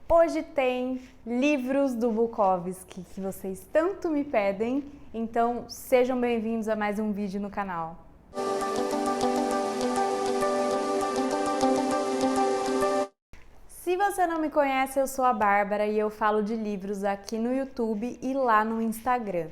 Hoje tem livros do Bukowski que vocês tanto me pedem, então sejam bem-vindos a mais um vídeo no canal. Se você não me conhece, eu sou a Bárbara e eu falo de livros aqui no YouTube e lá no Instagram.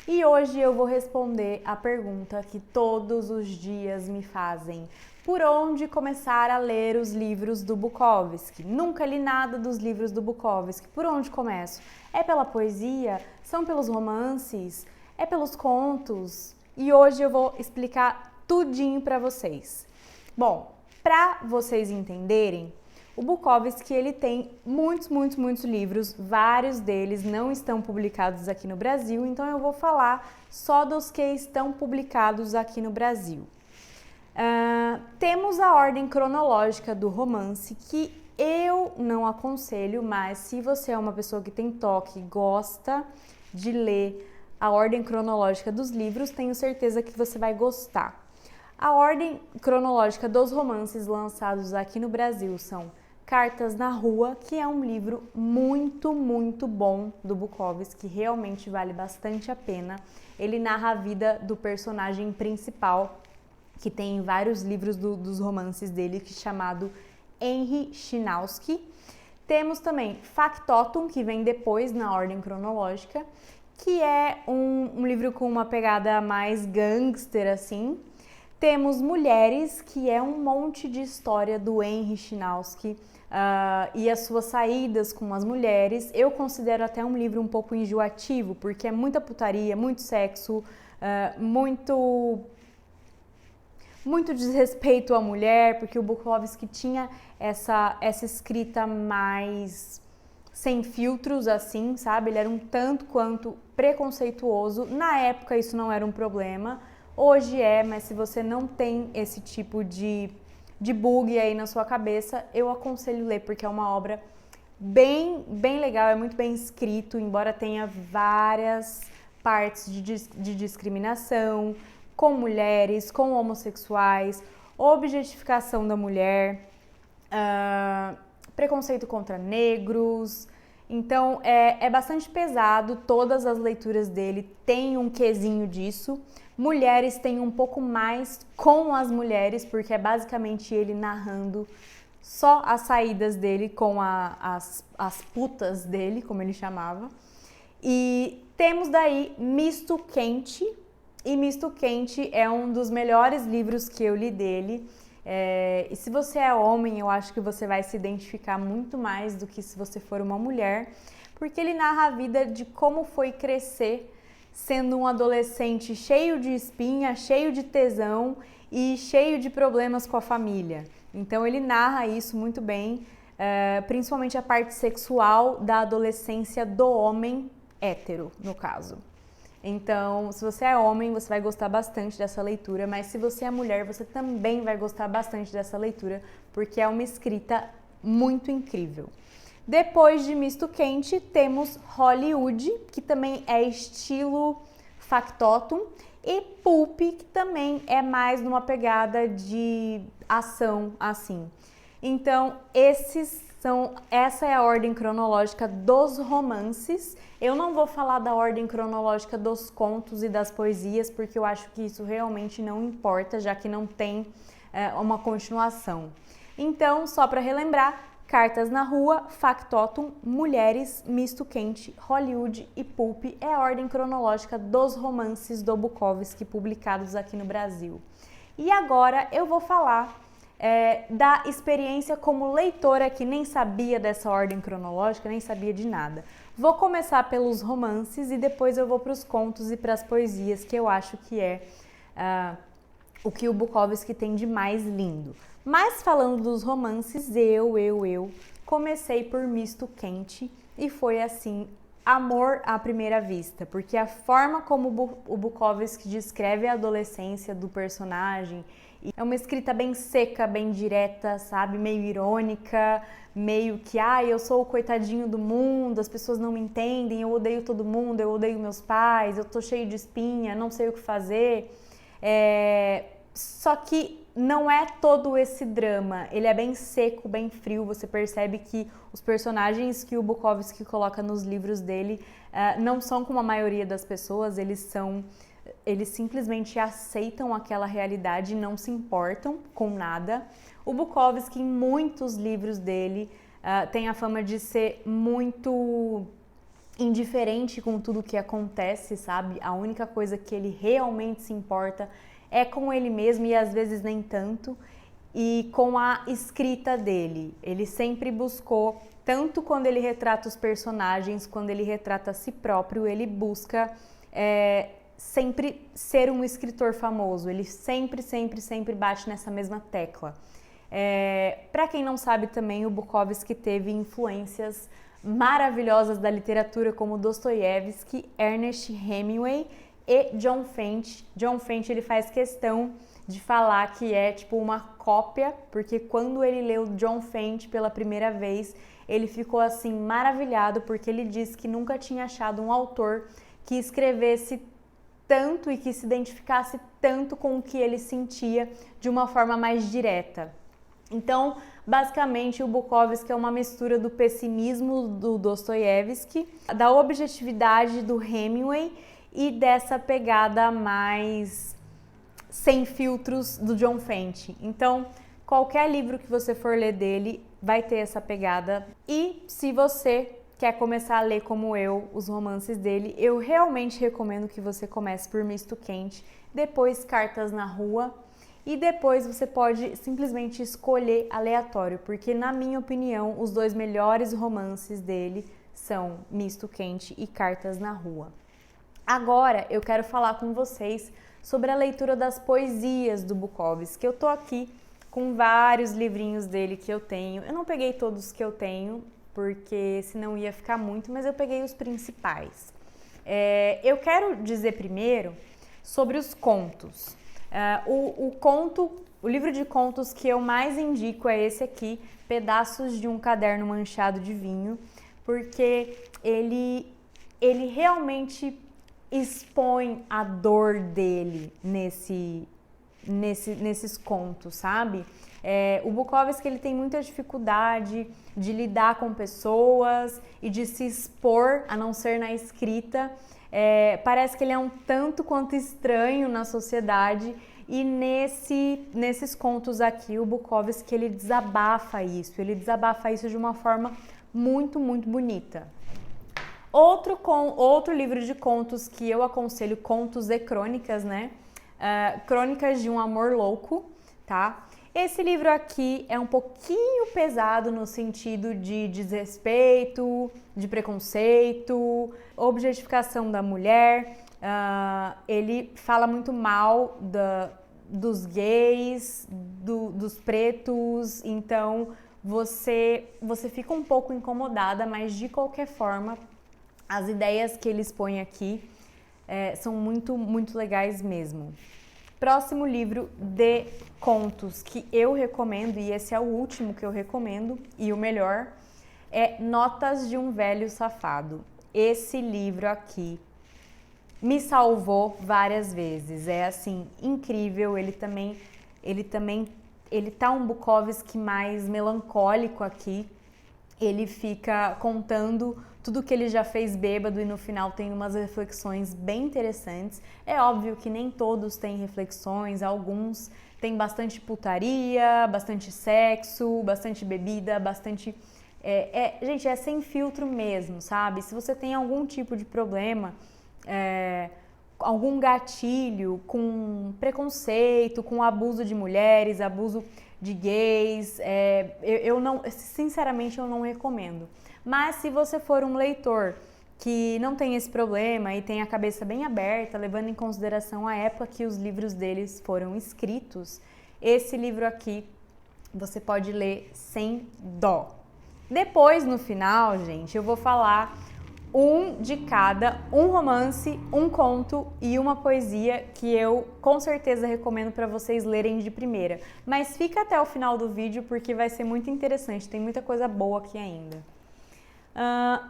E hoje eu vou responder a pergunta que todos os dias me fazem: por onde começar a ler os livros do Bukowski? Nunca li nada dos livros do Bukowski. Por onde começo? É pela poesia? São pelos romances? É pelos contos? E hoje eu vou explicar tudinho para vocês. Bom, para vocês entenderem, o Bukowski ele tem muitos livros, vários deles não estão publicados aqui no Brasil, então eu vou falar só dos que estão publicados aqui no Brasil. Temos a ordem cronológica do romance, que eu não aconselho, mas se você é uma pessoa que tem toque e gosta de ler a ordem cronológica dos livros, tenho certeza que você vai gostar. A ordem cronológica dos romances lançados aqui no Brasil são Cartas na Rua, que é um livro muito bom do Bukowski, que realmente vale bastante a pena. Ele narra a vida do personagem principal, que tem vários livros dos romances dele, que é chamado Henry Chinowski. Temos também Factotum, que vem depois na ordem cronológica, que é um livro com uma pegada mais gangster, assim. Temos Mulheres, que é um monte de história do Henry Chinowski e as suas saídas com as mulheres. Eu considero até um livro um pouco enjoativo, porque é muita putaria, muito sexo, muito desrespeito à mulher, porque o Bukowski tinha essa escrita mais sem filtros, assim, sabe? Ele era um tanto quanto preconceituoso. Na época isso não era um problema. Hoje é, mas se você não tem esse tipo de bug aí na sua cabeça, eu aconselho ler, porque é uma obra bem legal, é muito bem escrito, embora tenha várias partes de discriminação, com mulheres, com homossexuais, objetificação da mulher, preconceito contra negros. Então é bastante pesado, todas as leituras dele têm um quesinho disso. Mulheres tem um pouco mais com as mulheres, porque é basicamente ele narrando só as saídas dele com as putas dele, como ele chamava. E temos daí Misto Quente, e Misto Quente é um dos melhores livros que eu li dele. E se você é homem, eu acho que você vai se identificar muito mais do que se você for uma mulher, porque ele narra a vida de como foi crescer sendo um adolescente cheio de espinha, cheio de tesão e cheio de problemas com a família. Então ele narra isso muito bem, principalmente a parte sexual da adolescência do homem hétero, no caso. Então, se você é homem, você vai gostar bastante dessa leitura, mas se você é mulher, você também vai gostar bastante dessa leitura, porque é uma escrita muito incrível. Depois de Misto Quente, temos Hollywood, que também é estilo Factotum, e Pulp, que também é mais numa pegada de ação, assim. Então, essa é a ordem cronológica dos romances. Eu não vou falar da ordem cronológica dos contos e das poesias, porque eu acho que isso realmente não importa, já que não tem uma continuação. Então, só para relembrar, Cartas na Rua, Factotum, Mulheres, Misto Quente, Hollywood e Pulp é a ordem cronológica dos romances do Bukowski publicados aqui no Brasil. E agora eu vou falar da experiência como leitora, que nem sabia dessa ordem cronológica, nem sabia de nada. Vou começar pelos romances e depois eu vou para os contos e para as poesias, que eu acho que é o que o Bukowski tem de mais lindo. Mas falando dos romances, eu comecei por Misto Quente e foi assim, amor à primeira vista, porque a forma como o Bukowski descreve a adolescência do personagem é uma escrita bem seca, bem direta, sabe? Meio irônica, meio que, eu sou o coitadinho do mundo, as pessoas não me entendem, eu odeio todo mundo, eu odeio meus pais, eu tô cheio de espinha, não sei o que fazer. Só que não é todo esse drama, ele é bem seco, bem frio, você percebe que os personagens que o Bukowski coloca nos livros dele não são como a maioria das pessoas, eles simplesmente aceitam aquela realidade e não se importam com nada. O Bukowski, em muitos livros dele, tem a fama de ser muito indiferente com tudo que acontece, sabe? A única coisa que ele realmente se importa é com ele mesmo e às vezes nem tanto, e com a escrita dele. Ele sempre buscou, tanto quando ele retrata os personagens, quando ele retrata a si próprio, ele busca sempre ser um escritor famoso. Ele sempre bate nessa mesma tecla. Para quem não sabe também, o Bukowski teve influências maravilhosas da literatura como Dostoiévski, Ernest Hemingway e John Fante. John Fante, ele faz questão de falar que é tipo uma cópia, porque quando ele leu John Fante pela primeira vez, ele ficou assim maravilhado, porque ele disse que nunca tinha achado um autor que escrevesse tanto e que se identificasse tanto com o que ele sentia de uma forma mais direta. Então, basicamente, o Bukowski é uma mistura do pessimismo do Dostoiévski, da objetividade do Hemingway e dessa pegada mais sem filtros do John Fante. Então, qualquer livro que você for ler dele vai ter essa pegada. E se você quer começar a ler como eu os romances dele, eu realmente recomendo que você comece por Misto Quente, depois Cartas na Rua e depois você pode simplesmente escolher aleatório, porque na minha opinião os dois melhores romances dele são Misto Quente e Cartas na Rua. Agora eu quero falar com vocês sobre a leitura das poesias do Bukowski, que eu tô aqui com vários livrinhos dele que eu tenho. Eu não peguei todos que eu tenho, porque senão ia ficar muito, mas eu peguei os principais. Eu quero dizer primeiro sobre os contos. O livro de contos que eu mais indico é esse aqui, Pedaços de um Caderno Manchado de Vinho, porque ele realmente expõe a dor dele nesses contos, sabe? O Bukowski, ele tem muita dificuldade de lidar com pessoas e de se expor, a não ser na escrita. Parece que ele é um tanto quanto estranho na sociedade e nesses contos aqui, o Bukowski, ele desabafa isso de uma forma muito bonita. Outro livro de contos que eu aconselho, Contos e Crônicas, né? Crônicas de um Amor Louco, tá? Esse livro aqui é um pouquinho pesado no sentido de desrespeito, de preconceito, objetificação da mulher. Ele fala muito mal dos gays, dos pretos, então você fica um pouco incomodada, mas de qualquer forma, as ideias que ele expõe aqui são muito legais mesmo. Próximo livro de contos que eu recomendo, e esse é o último que eu recomendo, e o melhor, é Notas de um Velho Safado. Esse livro aqui me salvou várias vezes, é assim, incrível. Ele tá um Bukowski mais melancólico aqui, ele fica contando tudo que ele já fez bêbado e no final tem umas reflexões bem interessantes. É óbvio que nem todos têm reflexões, alguns têm bastante putaria, bastante sexo, bastante bebida, bastante... Gente, é sem filtro mesmo, sabe? Se você tem algum tipo de problema, algum gatilho com preconceito, com abuso de mulheres, abuso de gays, sinceramente eu não recomendo. Mas se você for um leitor que não tem esse problema e tem a cabeça bem aberta, levando em consideração a época que os livros deles foram escritos, esse livro aqui você pode ler sem dó. Depois, no final, gente, eu vou falar um de cada, um romance, um conto e uma poesia que eu com certeza recomendo para vocês lerem de primeira. Mas fica até o final do vídeo porque vai ser muito interessante, tem muita coisa boa aqui ainda.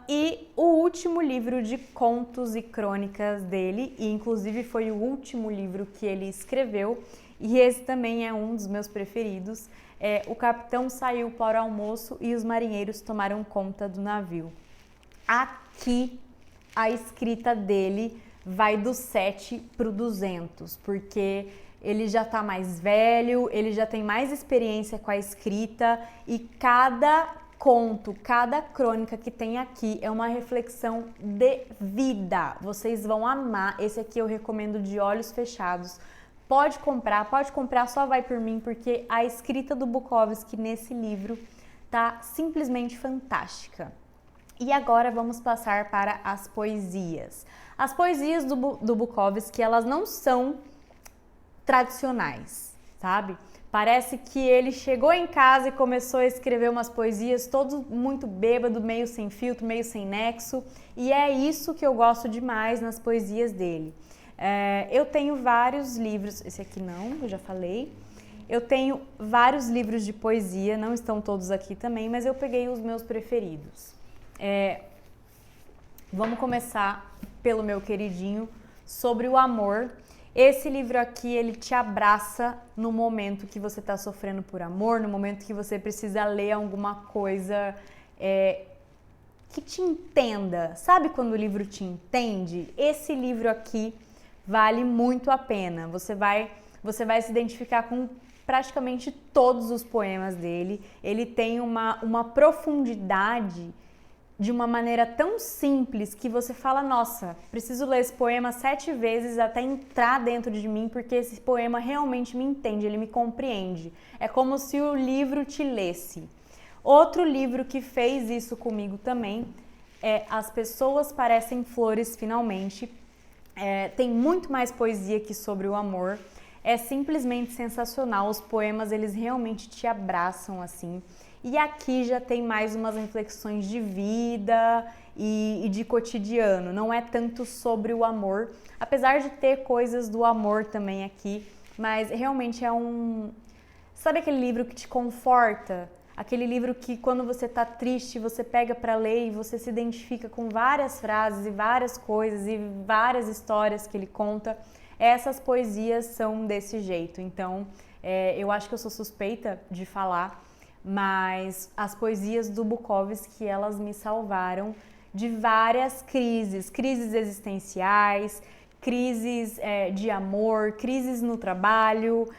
E o último livro de contos e crônicas dele, e inclusive foi o último livro que ele escreveu, e esse também é um dos meus preferidos. O capitão saiu para o almoço e os marinheiros tomaram conta do navio. Aqui a escrita dele vai do 7 para o 200, porque ele já está mais velho, ele já tem mais experiência com a escrita e cada conto, cada crônica que tem aqui é uma reflexão de vida. Vocês vão amar. Esse aqui eu recomendo de olhos fechados. Pode comprar, só vai por mim, porque a escrita do Bukowski nesse livro tá simplesmente fantástica. E agora vamos passar para as poesias. As poesias do Bukowski, elas não são tradicionais, sabe? Parece que ele chegou em casa e começou a escrever umas poesias, todo muito bêbado, meio sem filtro, meio sem nexo. E é isso que eu gosto demais nas poesias dele. Eu tenho vários livros, esse aqui não, eu já falei. Eu tenho vários livros de poesia, não estão todos aqui também, mas eu peguei os meus preferidos. Vamos começar pelo meu queridinho, Sobre o Amor. Esse livro aqui, ele te abraça no momento que você está sofrendo por amor, no momento que você precisa ler alguma coisa que te entenda. Sabe quando o livro te entende? Esse livro aqui vale muito a pena. Você vai se identificar com praticamente todos os poemas dele. Ele tem uma profundidade de uma maneira tão simples que você fala, nossa, preciso ler esse poema 7 vezes até entrar dentro de mim, porque esse poema realmente me entende, ele me compreende. É como se o livro te lesse. Outro livro que fez isso comigo também é As Pessoas Parecem Flores Finalmente. Tem muito mais poesia que Sobre o Amor. É simplesmente sensacional, os poemas eles realmente te abraçam assim. E aqui já tem mais umas reflexões de vida e de cotidiano, não é tanto sobre o amor, apesar de ter coisas do amor também aqui, mas realmente sabe aquele livro que te conforta? Aquele livro que quando você tá triste, você pega para ler e você se identifica com várias frases e várias coisas e várias histórias que ele conta. Essas poesias são desse jeito, então eu acho que eu sou suspeita de falar, mas as poesias do Bukowski, elas me salvaram de várias crises existenciais, crises de amor, crises no trabalho.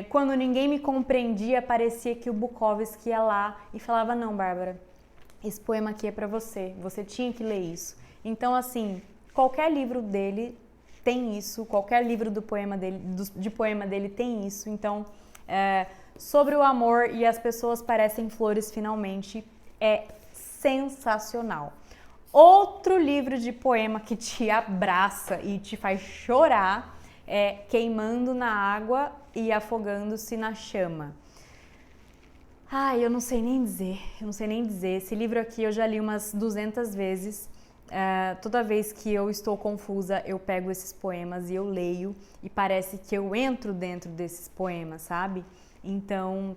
Quando ninguém me compreendia, parecia que o Bukowski ia lá e falava, não, Bárbara, esse poema aqui é para você, você tinha que ler isso. Então, assim, qualquer livro dele tem isso, qualquer livro de poema dele tem isso, então... Sobre o Amor e As Pessoas Parecem Flores Finalmente é sensacional. Outro livro de poema que te abraça e te faz chorar é Queimando na Água e Afogando-se na Chama. Ai, eu não sei nem dizer. Esse livro aqui eu já li umas 200 vezes. Toda vez que eu estou confusa, eu pego esses poemas e eu leio e parece que eu entro dentro desses poemas, sabe? Então,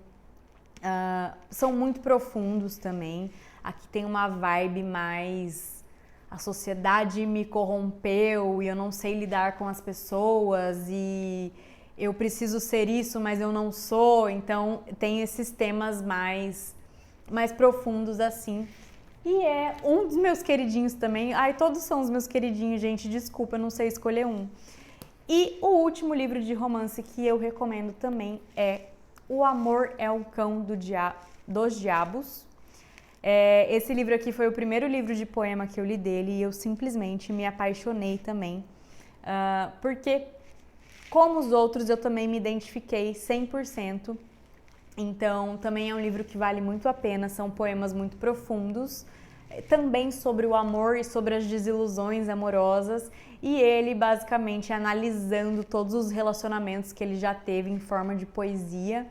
são muito profundos também. Aqui tem uma vibe mais... A sociedade me corrompeu e eu não sei lidar com as pessoas e eu preciso ser isso, mas eu não sou. Então, tem esses temas mais profundos assim. E é um dos meus queridinhos também. Ai, todos são os meus queridinhos, gente. Desculpa, eu não sei escolher um. E o último livro de romance que eu recomendo também é O Amor é o Cão dos Diabos. Esse livro aqui foi o primeiro livro de poema que eu li dele e eu simplesmente me apaixonei também. Porque, como os outros, eu também me identifiquei 100%. Então, também é um livro que vale muito a pena. São poemas muito profundos, também sobre o amor e sobre as desilusões amorosas. E ele, basicamente, analisando todos os relacionamentos que ele já teve em forma de poesia.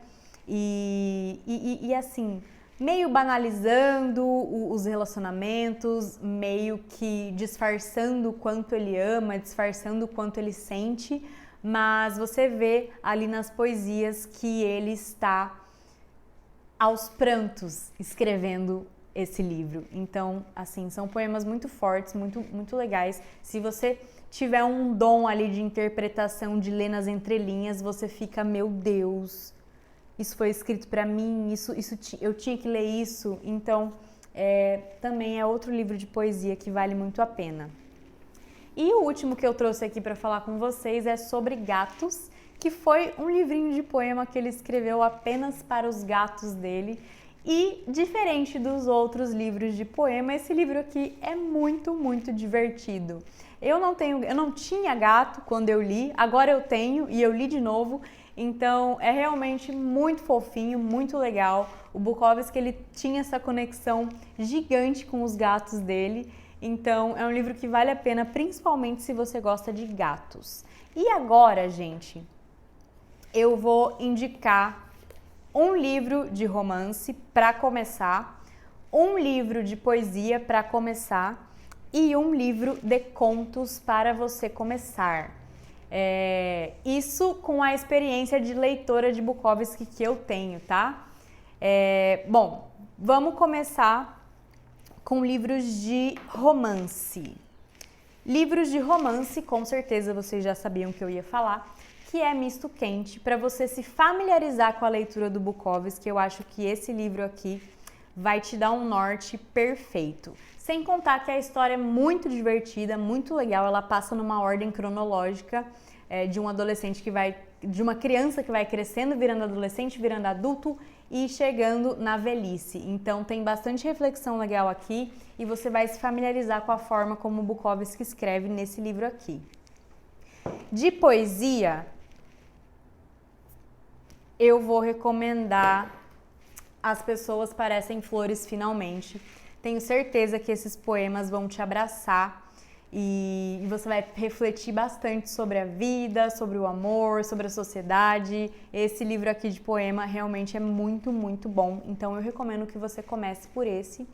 E assim, meio banalizando os relacionamentos, meio que disfarçando o quanto ele ama, disfarçando o quanto ele sente. Mas você vê ali nas poesias que ele está aos prantos escrevendo esse livro. Então, assim, são poemas muito fortes, muito legais. Se você tiver um dom ali de interpretação, de ler nas entrelinhas, você fica, meu Deus, isso foi escrito para mim, eu tinha que ler isso. Então, também é outro livro de poesia que vale muito a pena. E o último que eu trouxe aqui para falar com vocês é sobre gatos, que foi um livrinho de poema que ele escreveu apenas para os gatos dele. E diferente dos outros livros de poema, esse livro aqui é muito divertido. Eu não tinha gato quando eu li, agora eu tenho e eu li de novo. Então é realmente muito fofinho, muito legal. O Bukowski, ele tinha essa conexão gigante com os gatos dele. Então é um livro que vale a pena, principalmente se você gosta de gatos. E agora, gente, eu vou indicar um livro de romance para começar, um livro de poesia para começar e um livro de contos para você começar. Isso com a experiência de leitora de Bukowski que eu tenho, tá? Bom, vamos começar com livros de romance. Livros de romance, com certeza vocês já sabiam que eu ia falar, que é Misto Quente, para você se familiarizar com a leitura do Bukowski. Eu acho que esse livro aqui vai te dar um norte perfeito. Sem contar que a história é muito divertida, muito legal, ela passa numa ordem cronológica de um adolescente de uma criança que vai crescendo, virando adolescente, virando adulto e chegando na velhice. Então tem bastante reflexão legal aqui e você vai se familiarizar com a forma como o Bukowski escreve nesse livro aqui. De poesia, eu vou recomendar As Pessoas Parecem Flores Finalmente. Tenho certeza que esses poemas vão te abraçar e você vai refletir bastante sobre a vida, sobre o amor, sobre a sociedade. Esse livro aqui de poema realmente é muito bom, então eu recomendo que você comece por esse.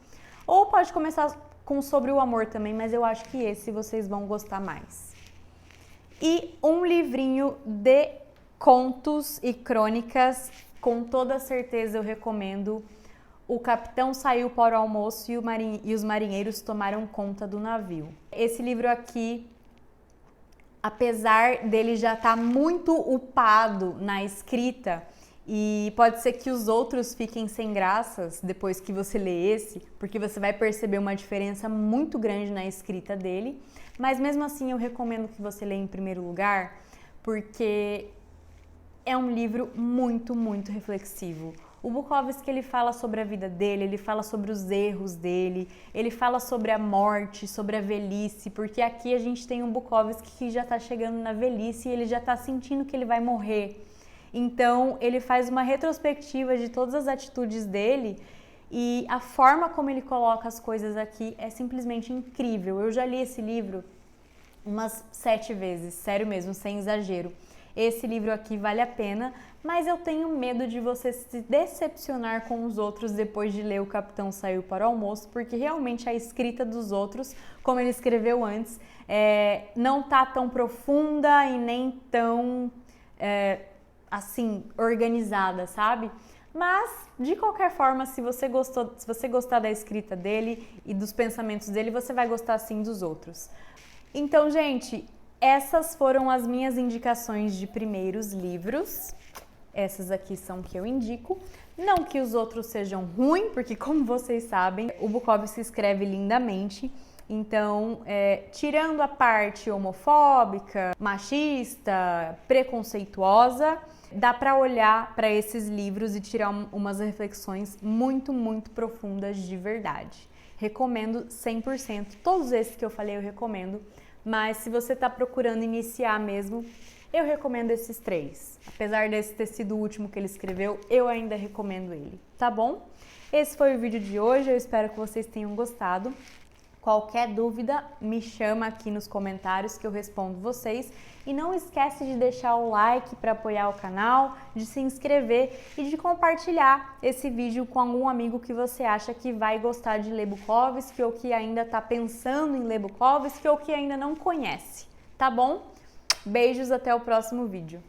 Ou pode começar com Sobre o Amor também, mas eu acho que esse vocês vão gostar mais. E um livrinho de contos e crônicas, com toda certeza eu recomendo. O capitão saiu para o almoço e os marinheiros tomaram conta do navio. Esse livro aqui, apesar dele já estar muito upado na escrita, e pode ser que os outros fiquem sem graças depois que você lê esse, porque você vai perceber uma diferença muito grande na escrita dele, mas mesmo assim eu recomendo que você leia em primeiro lugar, porque é um livro muito reflexivo. O Bukowski, ele fala sobre a vida dele, ele fala sobre os erros dele, ele fala sobre a morte, sobre a velhice, porque aqui a gente tem um Bukowski que já está chegando na velhice e ele já está sentindo que ele vai morrer. Então, ele faz uma retrospectiva de todas as atitudes dele e a forma como ele coloca as coisas aqui é simplesmente incrível. Eu já li esse livro umas 7 vezes, sério mesmo, sem exagero. Esse livro aqui vale a pena, mas eu tenho medo de você se decepcionar com os outros depois de ler O Capitão Saiu para o Almoço, porque realmente a escrita dos outros, como ele escreveu antes, não tá tão profunda e nem tão, assim, organizada, sabe? Mas, de qualquer forma, se você gostar da escrita dele e dos pensamentos dele, você vai gostar sim dos outros. Então, gente, essas foram as minhas indicações de primeiros livros. Essas aqui são que eu indico. Não que os outros sejam ruins, porque como vocês sabem, o Bukowski escreve lindamente. Então, tirando a parte homofóbica, machista, preconceituosa, dá para olhar para esses livros e tirar umas reflexões muito profundas de verdade. Recomendo 100%. Todos esses que eu falei eu recomendo. Mas se você está procurando iniciar mesmo, eu recomendo esses 3. Apesar desse ter sido o último que ele escreveu, eu ainda recomendo ele, tá bom? Esse foi o vídeo de hoje, eu espero que vocês tenham gostado. Qualquer dúvida, me chama aqui nos comentários que eu respondo vocês. E não esquece de deixar o like para apoiar o canal, de se inscrever e de compartilhar esse vídeo com algum amigo que você acha que vai gostar de ler Bukowski ou que ainda está pensando em ler Bukowski ou que ainda não conhece, tá bom? Beijos, até o próximo vídeo.